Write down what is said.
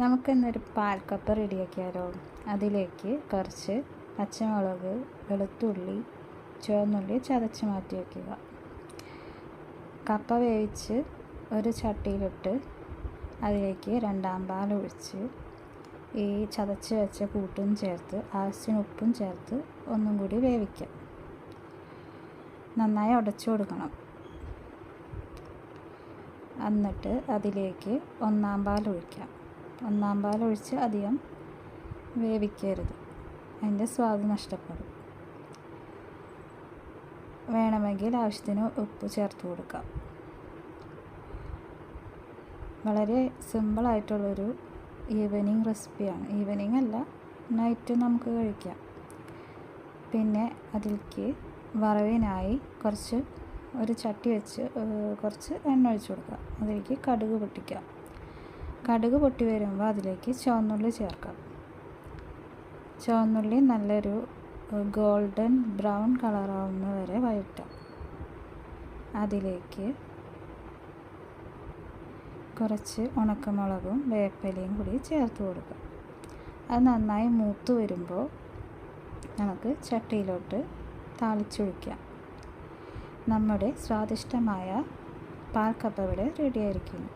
നമുക്കിന്നൊരു പാൽക്കപ്പ റെഡിയാക്കിയാലോ. അതിലേക്ക് കുറച്ച് പച്ചമുളക്, വെളുത്തുള്ളി, ചുവന്നുള്ളി ചതച്ച് മാറ്റി വയ്ക്കുക. കപ്പ വേവിച്ച് ഒരു ചട്ടിയിലിട്ട് അതിലേക്ക് രണ്ടാം പാൽ ഒഴിച്ച് ഈ ചതച്ച് വെച്ച കൂട്ടും ചേർത്ത് ആവശ്യത്തിന് ഉപ്പും ചേർത്ത് ഒന്നും കൂടി വേവിക്കാം. നന്നായി ഉടച്ചു കൊടുക്കണം. എന്നിട്ട് അതിലേക്ക് ഒന്നാം പാൽ ഒഴിക്കാം. ഒന്നാം പാൽ ഒഴിച്ച് അധികം വേവിക്കരുത്, അതിൻ്റെ സ്വാദ് നഷ്ടപ്പെടും. വേണമെങ്കിൽ ആവശ്യത്തിന് ഉപ്പ് ചേർത്ത് കൊടുക്കാം. വളരെ സിമ്പിളായിട്ടുള്ളൊരു ഈവനിങ് റെസിപ്പിയാണ്. ഈവനിങ് അല്ല, നൈറ്റ് നമുക്ക് കഴിക്കാം. പിന്നെ അതിലേക്ക് വറവിനായി ഒരു ചട്ടി വെച്ച് കുറച്ച് എണ്ണ ഒഴിച്ച് കൊടുക്കുക. അതിലേക്ക് കടുക് പൊട്ടിക്കാം. കടുക് പൊട്ടി വരുമ്പോൾ അതിലേക്ക് ചുവന്നുള്ളി ചേർക്കാം. ചുവന്നുള്ളി നല്ലൊരു ഗോൾഡൻ ബ്രൗൺ കളറാവുന്ന വരെ വഴറ്റാം. അതിലേക്ക് കുറച്ച് ഉണക്കമുളകും വേപ്പിലയും കൂടി ചേർത്ത് കൊടുക്കാം. അത് നന്നായി മൂത്ത് വരുമ്പോൾ നമുക്ക് ചട്ടിയിലോട്ട് താളിച്ചൊഴിക്കാം. നമ്മുടെ സ്വാദിഷ്ടമായ പാൽക്കപ്പ ഇവിടെ റെഡിയായിരിക്കുന്നു.